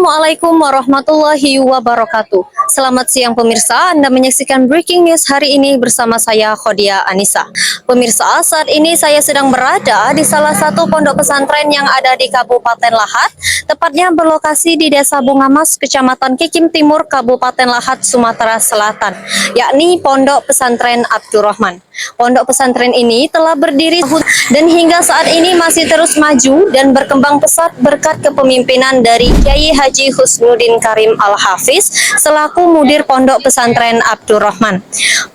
Assalamualaikum warahmatullahi wabarakatuh. Selamat siang pemirsa, Anda menyaksikan Breaking News hari ini bersama saya Khodia Anissa. Pemirsa, saat ini saya sedang berada di salah satu pondok pesantren yang ada di Kabupaten Lahat, tepatnya berlokasi di Desa Bungamas, Kecamatan Kikim Timur, Kabupaten Lahat, Sumatera Selatan, yakni Pondok Pesantren Abdurrahman. Pondok pesantren ini telah berdiri dan hingga saat ini masih terus maju dan berkembang pesat berkat kepemimpinan dari Kiai Haji Husnuddin Karim Al-Hafiz selaku Mudir Pondok Pesantren Abdurrahman.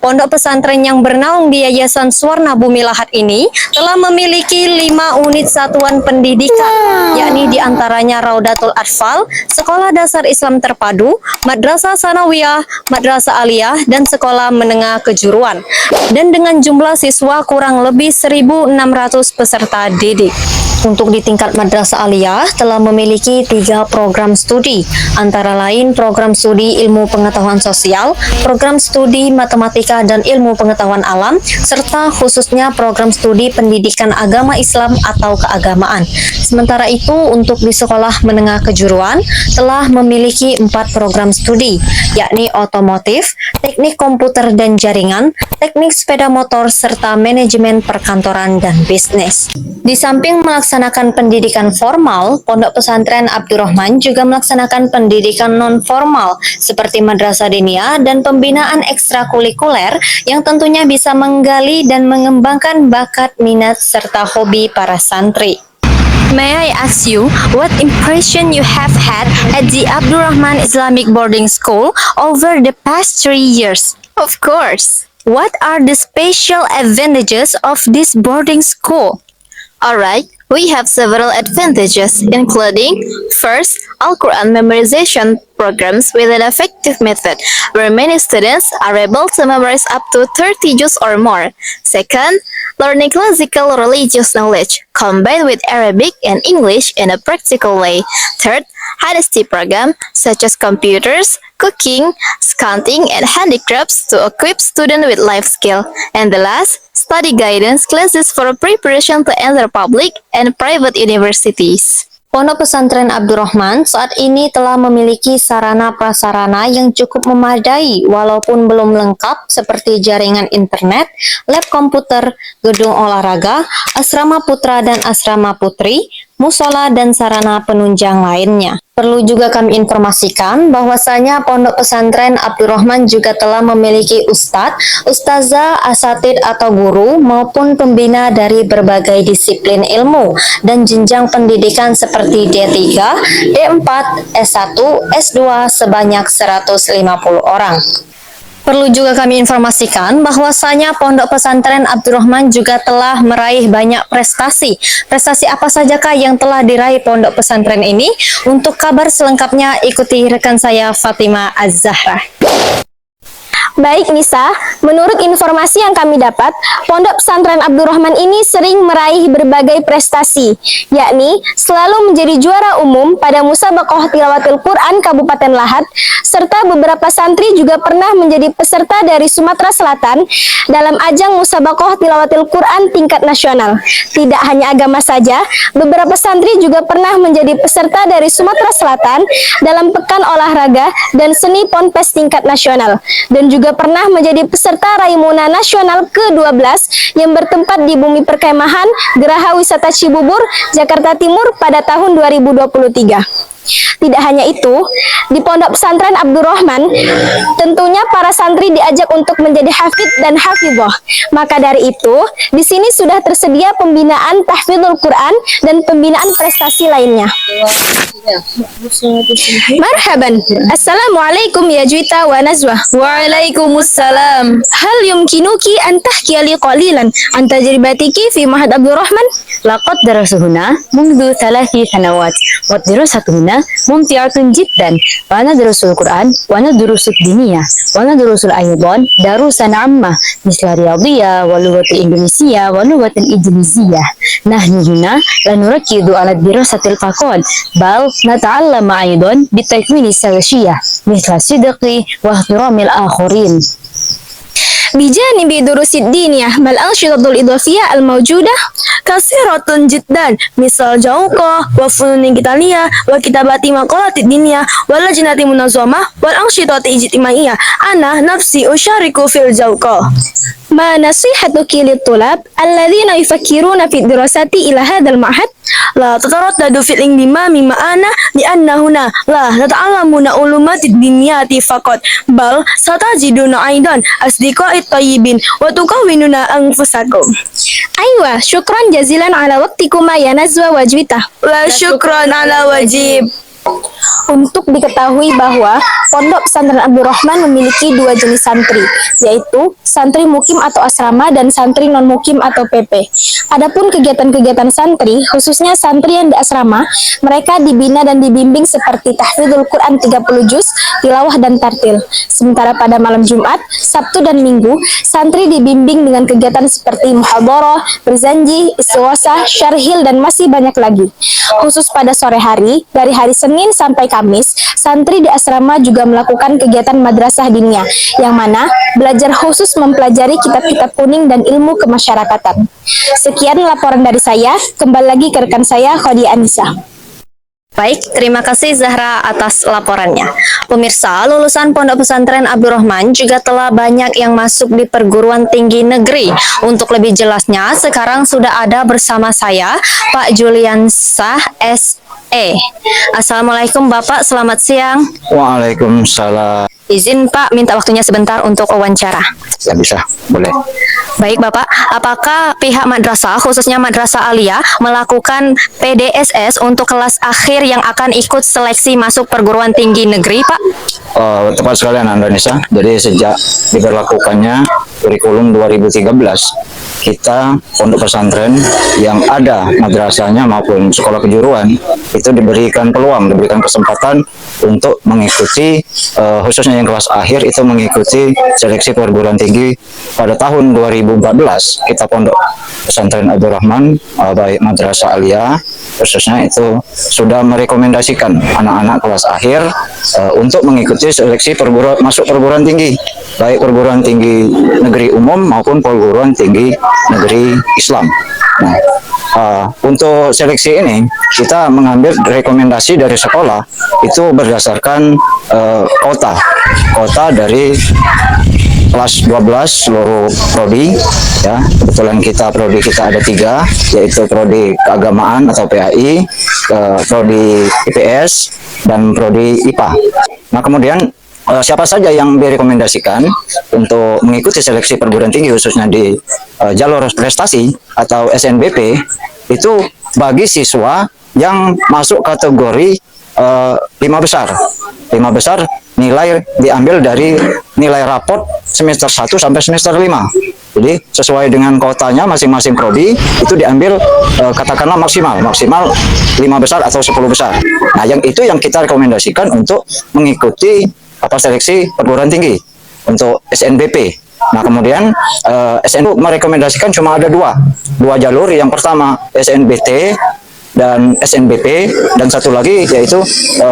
Pondok pesantren yang bernaung di Yayasan Suwarna Bumi Lahat ini telah memiliki 5 unit satuan pendidikan, yakni diantaranya Raudatul Atfal, Sekolah Dasar Islam Terpadu, Madrasah Sanawiyah, Madrasah Aliyah, dan Sekolah Menengah Kejuruan. Dan dengan jumlah siswa kurang lebih 1.600 peserta didik. Untuk di tingkat Madrasah Aliyah telah memiliki 3 program studi, antara lain program studi Ilmu Pengetahuan Sosial, program studi Matematika dan Ilmu Pengetahuan Alam, serta khususnya program studi Pendidikan Agama Islam atau Keagamaan. Sementara itu untuk di Sekolah Menengah Kejuruan telah memiliki 4 program studi, yakni Otomotif, Teknik Komputer dan Jaringan, Teknik Sepeda Motor, serta Manajemen Perkantoran dan Bisnis. Di samping melaksanakan pendidikan formal, Pondok Pesantren Abdurrahman juga melaksanakan pendidikan non-formal seperti madrasah diniyah dan pembinaan ekstrakurikuler yang tentunya bisa menggali dan mengembangkan bakat, minat, serta hobi para santri. May I ask you what impression you have had at the Abdurrahman Islamic Boarding School over the past 3 years? Of course. What are the special advantages of this boarding school? Alright, we have several advantages, including, first, Al-Quran memorization programs with an effective method, where many students are able to memorize up to 30 juz or more. Second, learning classical religious knowledge, combined with Arabic and English in a practical way. Third, Hadisty program, such as computers, cooking, accounting, and handicrafts to equip students with life skill. And the last, study guidance classes for preparation to enter public and private universities. Pondok Pesantren Abdurrahman saat ini telah memiliki sarana prasarana yang cukup memadai walaupun belum lengkap seperti jaringan internet, lab komputer, gedung olahraga, asrama putra dan asrama putri, musola dan sarana penunjang lainnya. Perlu juga kami informasikan bahwasanya Pondok Pesantren Abdurrahman juga telah memiliki ustadz, ustazah, asatid atau guru maupun pembina dari berbagai disiplin ilmu dan jenjang pendidikan seperti D3, D4, S1, S2 sebanyak 150 orang. Perlu juga kami informasikan bahwasanya Pondok Pesantren Abdurrahman juga telah meraih banyak prestasi. Prestasi apa sajakah yang telah diraih Pondok Pesantren ini? Untuk kabar selengkapnya ikuti rekan saya Fatima Az-Zahra. Baik Nisa, menurut informasi yang kami dapat, Pondok Pesantren Abdurrahman ini sering meraih berbagai prestasi, yakni selalu menjadi juara umum pada Musabaqah Tilawatil Quran Kabupaten Lahat, serta beberapa santri juga pernah menjadi peserta dari Sumatera Selatan dalam ajang Musabaqah Tilawatil Quran tingkat nasional. Tidak hanya agama saja, beberapa santri juga pernah menjadi peserta dari Sumatera Selatan dalam Pekan Olahraga dan Seni Ponpes tingkat nasional, dan juga pernah menjadi peserta Raimuna Nasional ke-12 yang bertempat di Bumi Perkemahan Geraha Wisata Cibubur, Jakarta Timur pada tahun 2023. Tidak hanya itu, di Pondok Pesantren Abdurrahman, tentunya para santri diajak untuk menjadi hafid dan hafidhah. Maka dari itu, di sini sudah tersedia pembinaan tahfidzul Quran dan pembinaan prestasi lainnya. Marhaban. Assalamualaikum ya Juita wa Nazwah. Waalaikumsalam. Hal yumkinuki an tahkiya li qalilan an tajribatiki fi Mahad Abdurrahman? Laqad darasuhuna mundu 3 sanawat wa dirasatuhuna mumti'atun jiddan wa nadrusul Quran wa nadrusul diniyah wa nadrusul aydan darusan amma misla riyadiyah wa lughati Indonesia wa lughati Injiliziyah. Nahnu huna la nurakidu ala dirasatil faqad bal nata'allama aydan bitakwini salashiyah misla sidqi wa ihtiramil akhirin. بجانب دروس الدينية ما الأنشطة الإضافية الموجودة kasiratun jiddan, misal jauqah, wa fununin kitaniyah, wa kitabati maqalatid diniyah, wa lajnati munazamah, wal ansyitati ijtimaiyah. Ana nafsi usyariku fil jauqah. ما نصيحتك للطلاب الذين يفكرون في الدراسة إلى هذا المعهد؟ لا تترددوا في الانضمام معنا لأن هنا لا تتعلمون علومات الدنيا فقط بل ستجدون أيضا أصدقاء الطيبين وتكونون أنفسكم. أيوة، شكرا جزيلا على وقتكما يا نزوة وجويتا. لا شكرا على واجب. Untuk diketahui bahwa Pondok Pesantren Abdurrahman memiliki dua jenis santri, yaitu santri mukim atau asrama dan santri non-mukim atau PP. Adapun kegiatan-kegiatan santri, khususnya santri yang di asrama, mereka dibina dan dibimbing seperti tahfidzul Quran 30 juz, tilawah dan tartil. Sementara pada malam Jumat, Sabtu dan Minggu, santri dibimbing dengan kegiatan seperti muhadharah, berzanji, istighosah, syarhil, dan masih banyak lagi. Khusus pada sore hari, dari hari Senin sampai Kamis, santri di asrama juga melakukan kegiatan madrasah diniyah, yang mana belajar khusus mempelajari kitab-kitab kuning dan ilmu kemasyarakatan. Sekian laporan dari saya, kembali lagi ke rekan saya, Khodia Anissa. Baik, terima kasih Zahra atas laporannya. Pemirsa, lulusan Pondok Pesantren Abdurrahman juga telah banyak yang masuk di perguruan tinggi negeri. Untuk lebih jelasnya, sekarang sudah ada bersama saya Pak Juliansah SE. Assalamualaikum Bapak, selamat siang. Waalaikumsalam. Izin Pak, minta waktunya sebentar untuk wawancara. Ya bisa, boleh. Baik Bapak, apakah pihak madrasah, khususnya Madrasah Aliyah, melakukan PDSS untuk kelas akhir yang akan ikut seleksi masuk perguruan tinggi negeri, Pak? Tepat sekali Anda Nisa. Jadi sejak diberlakukannya kurikulum 2013, kita pondok pesantren yang ada madrasahnya maupun sekolah kejuruan itu diberikan peluang, diberikan kesempatan untuk mengikuti khususnya yang kelas akhir itu mengikuti seleksi perguruan tinggi pada tahun 2014. Kita pondok pesantren Abdurrahman baik Madrasah Aliyah khususnya itu sudah merekomendasikan anak-anak kelas akhir untuk mengikuti seleksi masuk perguruan tinggi, baik perguruan tinggi negeri umum maupun perguruan tinggi negeri Islam. Nah, untuk seleksi ini kita mengambil rekomendasi dari sekolah itu berdasarkan kota dari kelas 12 seluruh prodi ya. Kebetulan prodi kita ada 3, yaitu prodi keagamaan atau PAI, prodi IPS, dan prodi IPA. Nah kemudian siapa saja yang direkomendasikan untuk mengikuti seleksi perguruan tinggi khususnya di jalur prestasi atau SNBP itu bagi siswa yang masuk kategori 5 besar. 5 besar nilai diambil dari nilai raport semester 1 sampai semester 5. Jadi sesuai dengan kotanya masing-masing prodi itu diambil katakanlah maksimal 5 besar atau 10 besar. Nah yang itu yang kita rekomendasikan untuk mengikuti seleksi perguruan tinggi untuk SNBP. Nah kemudian SNU merekomendasikan cuma ada dua jalur. Yang pertama SNBT dan SNBP, dan satu lagi yaitu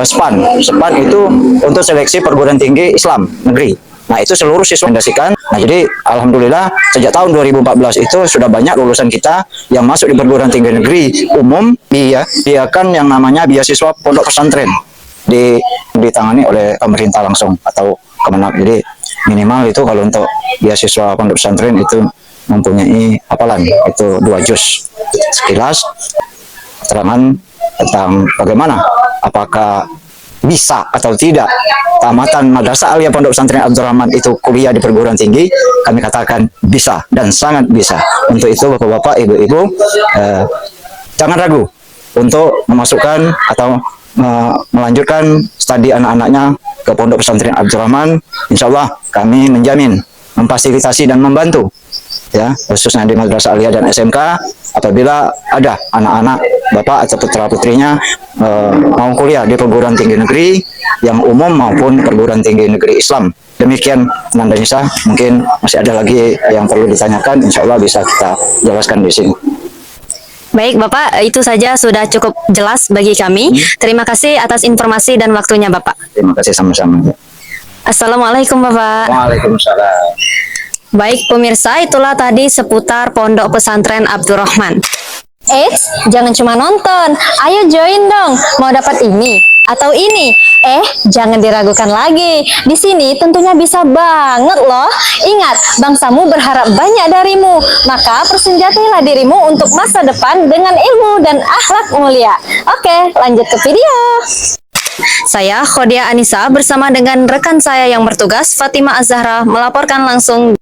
SPAN. SPAN itu untuk seleksi perguruan tinggi Islam negeri. Nah itu seluruh siswa rekomendasikan. Nah jadi alhamdulillah sejak tahun 2014 itu sudah banyak lulusan kita yang masuk di perguruan tinggi negeri umum diakan yang namanya beasiswa pondok pesantren ditangani oleh pemerintah langsung atau Kemenak. Jadi minimal itu kalau untuk beasiswa pondok pesantren itu mempunyai hafalan itu 2 juz. Sekilas keterangan tentang bagaimana apakah bisa atau tidak tamatan Madrasah Aliyah Pondok Pesantren Abdurrahman itu kuliah di perguruan tinggi, kami katakan bisa dan sangat bisa. Untuk itu Bapak-bapak, Ibu-ibu, jangan ragu untuk memasukkan atau melanjutkan studi anak-anaknya ke Pondok Pesantren Abdurrahman. Insya Allah kami menjamin, memfasilitasi dan membantu ya, khususnya di Madrasah Aliyah dan SMK apabila ada anak-anak bapak atau putra-putrinya mau kuliah di perguruan tinggi negeri yang umum maupun perguruan tinggi negeri Islam. Demikian Nanda Nisa, mungkin masih ada lagi yang perlu ditanyakan, insya Allah bisa kita jelaskan di sini. Baik Bapak, itu saja sudah cukup jelas bagi kami. Terima kasih atas informasi dan waktunya Bapak. Terima kasih sama-sama. Assalamualaikum Bapak. Waalaikumsalam. Baik pemirsa, itulah tadi seputar Pondok Pesantren Abdurrahman. Eits, jangan cuma nonton, ayo join dong. Mau dapat ini atau ini? Jangan diragukan lagi. Di sini tentunya bisa banget loh. Ingat, bangsamu berharap banyak darimu. Maka persenjatailah dirimu untuk masa depan dengan ilmu dan akhlak mulia. Oke, lanjut ke video. Saya Khodia Anissa bersama dengan rekan saya yang bertugas Fatima Az-Zahra melaporkan langsung